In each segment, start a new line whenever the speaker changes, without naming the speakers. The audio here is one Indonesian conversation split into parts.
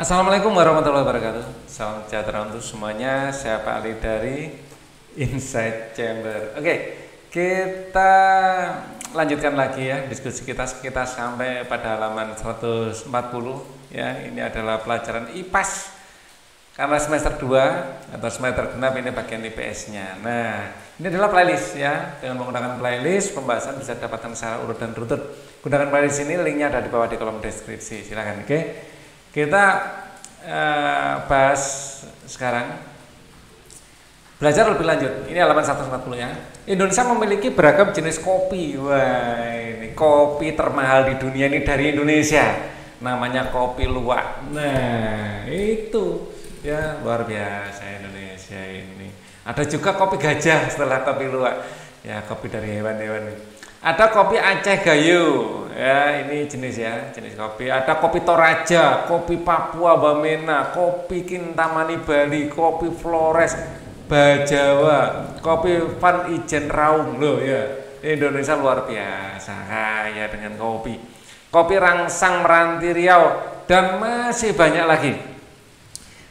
Assalamualaikum warahmatullahi wabarakatuh. Salam sejahtera untuk semuanya. Saya Pak Ali dari Inside Chamber. Oke, kita lanjutkan lagi ya diskusi kita sampai pada halaman 140 ya. Ini adalah pelajaran IPAS karena semester 2 atau semester genap, ini bagian IPS-nya. Nah, ini adalah playlist ya. Dengan menggunakan playlist, pembahasan bisa didapatkan secara urut dan berturut. Gunakan playlist ini, linknya ada di bawah di kolom deskripsi. Silakan. Oke, kita bahas sekarang, belajar lebih lanjut. Ini halaman 140 ya. Indonesia memiliki beragam jenis kopi. Wah, ini kopi termahal di dunia ini dari Indonesia. Namanya kopi luwak. Nah, itu ya luar biasa Indonesia ini. Ada juga kopi gajah setelah kopi luwak. Ya, kopi dari hewan-hewan ini. Ada kopi Aceh Gayo, ya ini jenis kopi. Ada kopi Toraja, kopi Papua Wamena, kopi Kintamani Bali, kopi Flores Bajawa, kopi Van Ijen Raung loh ya. Indonesia luar biasa kaya dengan kopi. Kopi Rangsang Meranti Riau dan masih banyak lagi.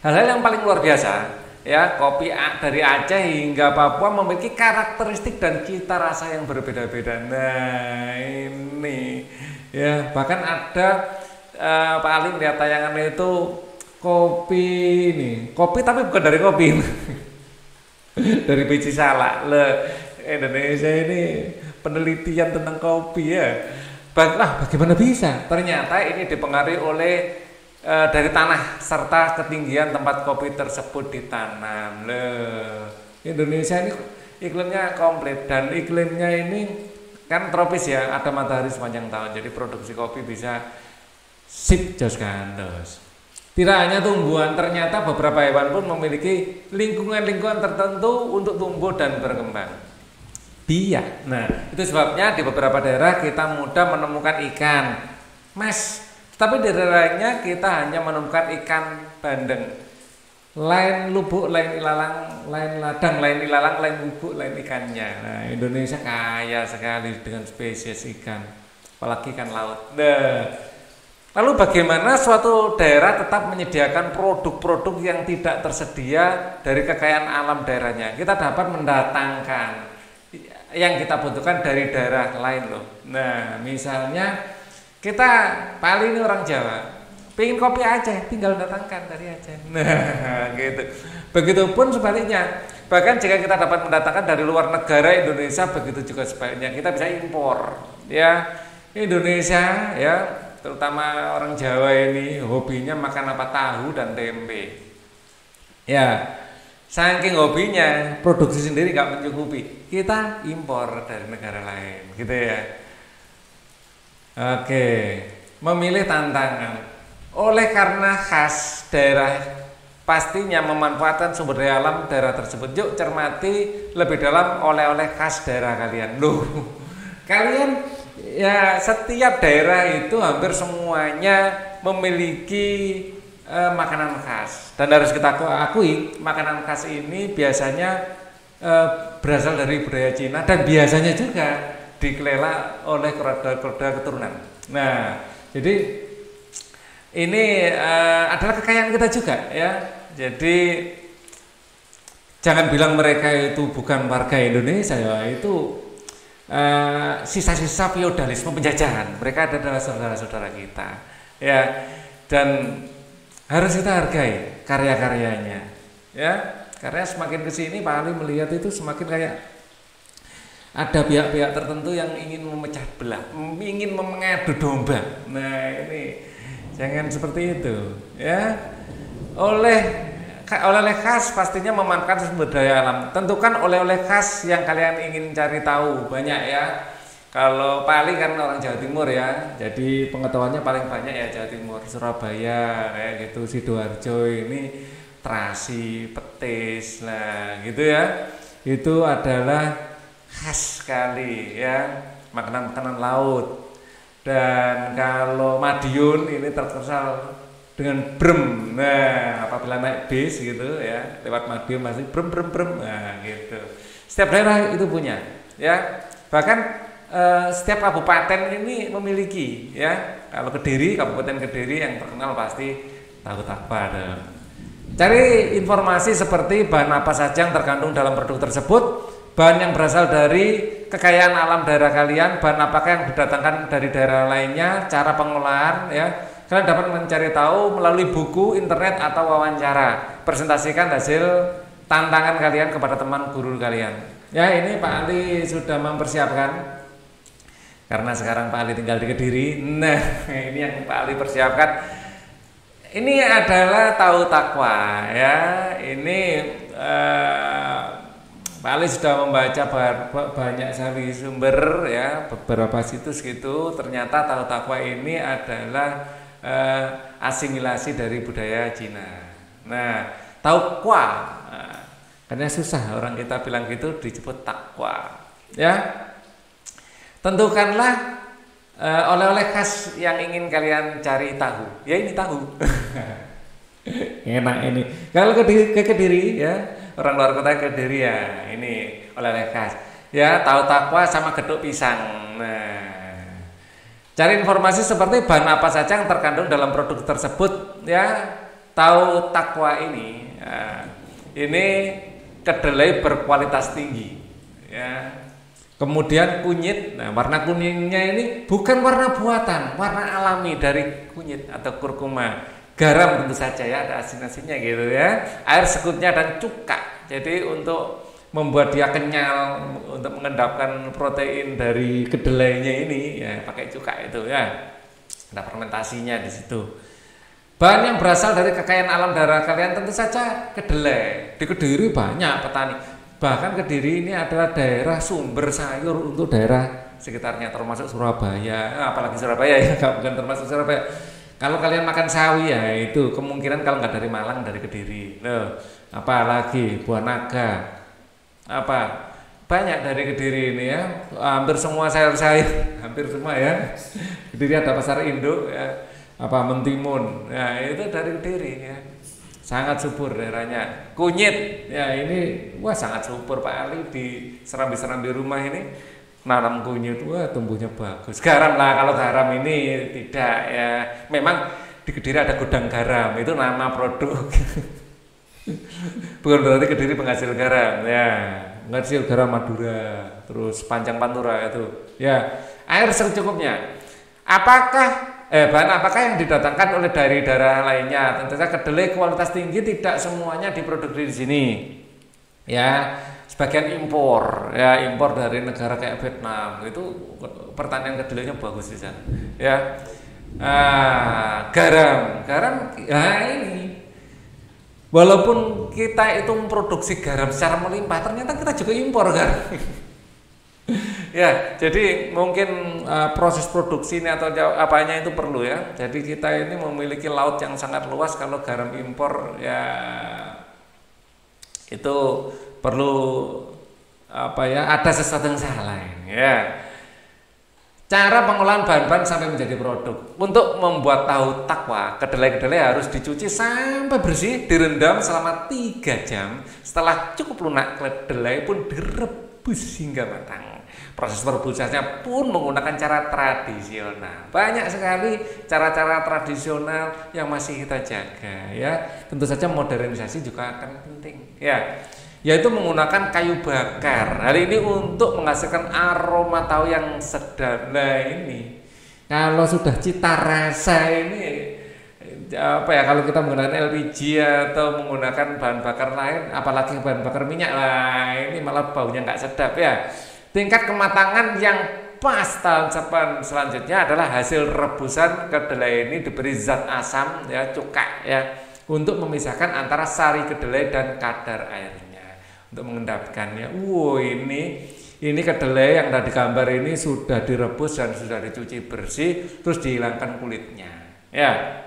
Hal-hal yang paling luar biasa ya, kopi dari Aceh hingga Papua memiliki karakteristik dan cita rasa yang berbeda-beda. Nah ini ya, bahkan ada Pak Ali lihat tayangan itu kopi ini, kopi tapi bukan dari kopi dari biji salak. Indonesia ini penelitian tentang kopi ya. Bagaimana bisa? Ternyata ini dipengaruhi oleh dari tanah serta ketinggian tempat kopi tersebut ditanam. Indonesia ini iklimnya komplit, dan iklimnya ini kan tropis ya, ada matahari sepanjang tahun. Jadi produksi kopi bisa sip jos gandos. Tidak hanya tumbuhan, ternyata beberapa hewan pun memiliki lingkungan-lingkungan tertentu untuk tumbuh dan berkembang. Biak. Nah, itu sebabnya di beberapa daerah kita mudah menemukan ikan mas, tapi di daerahnya kita hanya menemukan ikan bandeng. Lain lubuk, lain ilalang, lain ladang, lain ilalang, lain lubuk, lain ikannya. Nah, Indonesia kaya sekali dengan spesies ikan, apalagi ikan laut. Nah, lalu bagaimana suatu daerah tetap menyediakan produk-produk yang tidak tersedia dari kekayaan alam daerahnya? Kita dapat mendatangkan yang kita butuhkan dari daerah lain loh. Nah, misalnya kita paling ini orang Jawa, pengen kopi Aceh, tinggal datangkan dari Aceh. Nah, gitu. Begitupun sebaliknya. Bahkan jika kita dapat mendatangkan dari luar negara Indonesia, begitu juga sebaliknya. Kita bisa impor. Ya, Indonesia ya, terutama orang Jawa ini hobinya makan apa? Tahu dan tempe. Ya, saking hobinya, produksi sendiri nggak mencukupi. Kita impor dari negara lain, gitu ya. Oke, memilih tantangan. Oleh karena khas daerah, pastinya memanfaatkan sumber daya alam daerah tersebut. Yuk cermati lebih dalam oleh-oleh khas daerah kalian. Loh, kalian ya, setiap daerah itu hampir semuanya memiliki makanan khas. Dan harus kita akui, makanan khas ini biasanya berasal dari budaya Cina, dan biasanya juga dikelola oleh keluarga keturunan. Nah, jadi ini adalah kekayaan kita juga ya. Jadi jangan bilang mereka itu bukan warga Indonesia ya, itu sisa-sisa feodalisme penjajahan. Mereka adalah saudara-saudara kita ya, dan harus kita hargai karya-karyanya ya. Karena semakin kesini Pak Ali melihat itu semakin kayak ada pihak-pihak tertentu yang ingin memecah belah, ingin mengadu domba. Nah, ini jangan seperti itu ya. Oleh-oleh khas pastinya memanfaatkan sumber daya alam. Tentukan oleh-oleh khas yang kalian ingin cari tahu, banyak ya. Kalau Pak Ali kan orang Jawa Timur ya, jadi pengetahuannya paling banyak ya Jawa Timur, Surabaya kayak gitu, Sidoarjo ini terasi, petis, nah gitu ya. Itu adalah khas sekali ya, makanan-makanan laut. Dan kalau Madiun ini terkenal dengan brem. Nah, apabila naik bis gitu ya, lewat Madiun masih brem. Nah, gitu. Setiap daerah itu punya ya. Bahkan setiap kabupaten ini memiliki ya. Kalau Kediri, Kabupaten Kediri yang terkenal pasti Tahu takwa. Cari informasi seperti bahan apa saja yang terkandung dalam produk tersebut, bahan yang berasal dari kekayaan alam daerah kalian, bahan apakah yang didatangkan dari daerah lainnya, cara pengolahan ya. Kalian dapat mencari tahu melalui buku, internet atau wawancara. Presentasikan hasil tantangan kalian kepada teman guru kalian. Ya, ini Pak Ali sudah mempersiapkan. Karena sekarang Pak Ali tinggal di Kediri. Nah, ini yang Pak Ali persiapkan. Ini adalah tahu takwa ya. Ini Pak Ali sudah membaca banyak sekali sumber ya, beberapa situs gitu. Ternyata tahu takwa ini adalah asimilasi dari budaya Cina. Nah, takwa, karena susah orang kita bilang gitu disebut takwa. Ya, tentukanlah oleh-oleh khas yang ingin kalian cari tahu. Ya ini tahu. Enak ini. Kalau ke Kediri ya, orang luar kota Kediri ya, ini oleh-oleh khas. Ya, tahu takwa sama geduk pisang. Nah, cari informasi seperti bahan apa saja yang terkandung dalam produk tersebut ya. Tahu takwa ini ini kedelai berkualitas tinggi ya. Kemudian kunyit, nah warna kuningnya ini bukan warna buatan, warna alami dari kunyit atau kurkuma. Garam tentu saja ya, ada asin-asinnya gitu ya. Air sekutnya dan cuka. Jadi untuk membuat dia kenyal, untuk mengendapkan protein dari kedelainya ini ya pakai cuka itu ya. Ada fermentasinya di situ. Bahan yang berasal dari kekayaan alam daerah kalian tentu saja kedelai. Di Kediri banyak petani. Bahkan Kediri ini adalah daerah sumber sayur untuk daerah sekitarnya, termasuk Surabaya. Apalagi Surabaya ya, bukan termasuk Surabaya. Kalau kalian makan sawi ya itu kemungkinan kalau nggak dari Malang dari Kediri. Loh, apalagi buah naga. Apa? Banyak dari Kediri ini ya. Hampir semua sayur-sayur, hampir semua ya. Kediri ada pasar induk ya. Apa mentimun. Ya, itu dari Kediri ya. Sangat subur daerahnya. Kunyit ya ini wah sangat subur Pak Ali di serambi-serambi rumah ini nanam kunyit, wah tumbuhnya bagus. Garam lah, kalau garam ini tidak ya. Memang di Kediri ada gudang garam, itu nama produk. Bukan berarti Kediri penghasil garam ya. Penghasil garam Madura, terus Panjang Pantura itu. Ya, air secukupnya. Bahan apakah yang didatangkan oleh dari daerah lainnya? Tentu saja kedelai kualitas tinggi tidak semuanya diproduksi di sini. Ya, sebagian impor. Ya, impor dari negara kayak Vietnam. Itu pertanian kedelainya bagus di sana. Ya. Garam ya ini. Walaupun kita itu memproduksi garam secara melimpah, ternyata kita juga impor garam. Ya, jadi mungkin proses produksi ini atau apanya itu perlu ya. Jadi kita ini memiliki laut yang sangat luas. Kalau garam impor ya itu perlu ada sesuatu yang salah ya. Cara pengolahan bahan-bahan sampai menjadi produk. Untuk membuat tahu takwa, kedelai-kedelai harus dicuci sampai bersih, direndam selama 3 jam. Setelah cukup lunak, kedelai pun direbus hingga matang. Proses perebusannya pun menggunakan cara tradisional. Banyak sekali cara-cara tradisional yang masih kita jaga ya. Tentu saja modernisasi juga akan penting ya. Yaitu menggunakan kayu bakar. Hal ini untuk menghasilkan aroma tahu yang sedap. Nah ini kalau sudah cita rasa ini kalau kita menggunakan LPG atau menggunakan bahan bakar lain, apalagi bahan bakar minyak lah, ini malah baunya nggak sedap ya. Tingkat kematangan yang pas tahun selanjutnya adalah hasil rebusan kedelai ini diberi zat asam ya, cuka ya, untuk memisahkan antara sari kedelai dan kadar airnya, untuk mengendapkannya. Ini kedelai yang tadi gambar ini sudah direbus dan sudah dicuci bersih, terus dihilangkan kulitnya ya.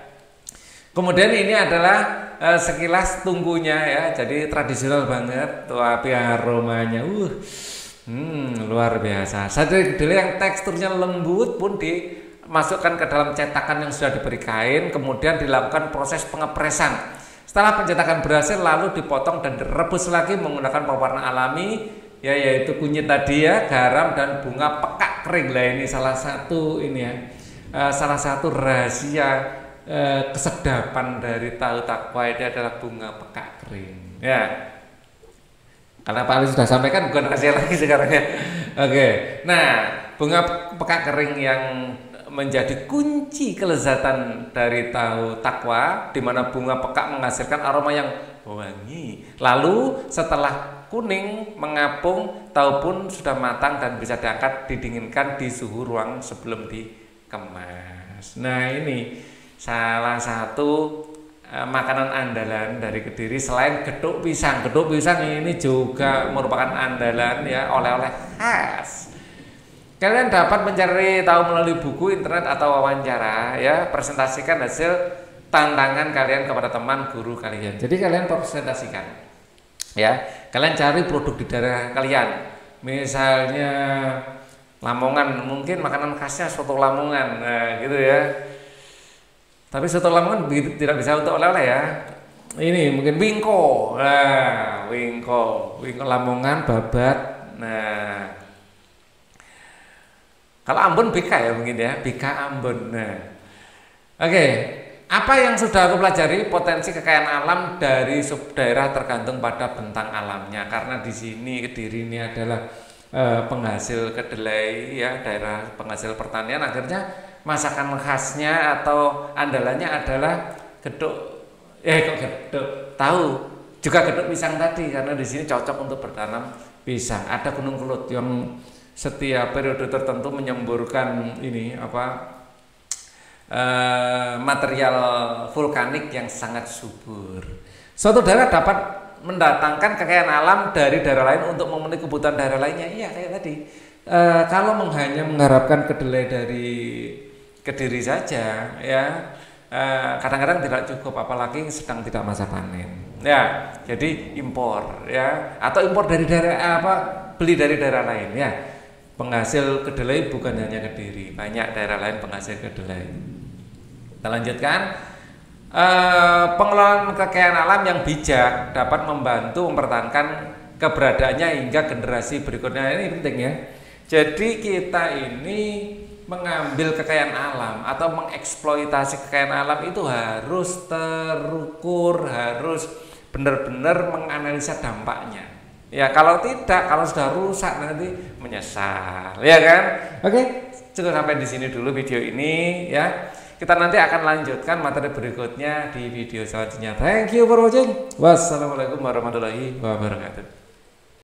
Kemudian ini adalah sekilas tunggunya ya, jadi tradisional banget, tapi aromanya luar biasa. Sate kedelai yang teksturnya lembut pun dimasukkan ke dalam cetakan yang sudah diberi kain, kemudian dilakukan proses pengepresan. Setelah pencetakan berhasil, lalu dipotong dan direbus lagi menggunakan pewarna alami, ya, yaitu kunyit tadi ya, garam dan bunga pekak kering. Lah ini salah satu rahasia kesedapan dari tahu takwa ini adalah bunga pekak kering. Ya. Karena Pak Ali sudah sampaikan, bukan rahasia lagi sekarang ya. Oke. Nah, bunga pekak kering yang menjadi kunci kelezatan dari tahu takwa, di mana bunga pekak menghasilkan aroma yang wangi. Lalu setelah kuning mengapung, tahu pun sudah matang dan bisa diangkat, didinginkan di suhu ruang sebelum dikemas. Nah, ini salah satu makanan andalan dari Kediri selain gedhuk pisang. Gedhuk pisang ini juga merupakan andalan ya, oleh-oleh khas. Kalian dapat mencari tahu melalui buku, internet atau wawancara ya. Presentasikan hasil tantangan kalian kepada teman guru kalian. Jadi kalian presentasikan ya. Kalian cari produk di daerah kalian. Misalnya Lamongan, mungkin makanan khasnya soto Lamongan. Nah, gitu ya. Tapi soto Lamongan tidak bisa untuk oleh-oleh ya. Ini mungkin wingko. Nah, wingko Lamongan, babat. Nah, kalau Ambon BK ya mungkin ya, BK Ambon. Nah, oke. Apa yang sudah aku pelajari? Potensi kekayaan alam dari subdaerah tergantung pada bentang alamnya. Karena di sini Kediri ini adalah penghasil kedelai ya, daerah penghasil pertanian. Akhirnya masakan khasnya atau andalannya adalah gedhuk. Tahu. Juga gedhuk pisang tadi, karena di sini cocok untuk bertanam pisang. Ada Gunung Kelut yang setiap periode tertentu menyemburkan ini material vulkanik yang sangat subur. Suatu daerah dapat mendatangkan kekayaan alam dari daerah lain untuk memenuhi kebutuhan daerah lainnya. Iya, kayak tadi. Kalau hanya mengharapkan kedelai dari Kediri saja, ya kadang-kadang tidak cukup, apalagi sedang tidak masa panen. Ya, jadi impor, ya, atau impor dari daerah beli dari daerah lain, ya. Penghasil kedelai bukan hanya Kediri, banyak daerah lain penghasil kedelai. Kita lanjutkan. Pengelolaan kekayaan alam yang bijak dapat membantu mempertahankan keberadaannya hingga generasi berikutnya. Ini penting ya. Jadi kita ini mengambil kekayaan alam atau mengeksploitasi kekayaan alam itu harus terukur, harus benar-benar menganalisa dampaknya. Ya, kalau tidak, kalau sudah rusak nanti menyesal, ya kan? Oke, cukup sampai di sini dulu video ini ya. Kita nanti akan lanjutkan materi berikutnya di video selanjutnya. Thank you for watching. Wassalamualaikum warahmatullahi wabarakatuh.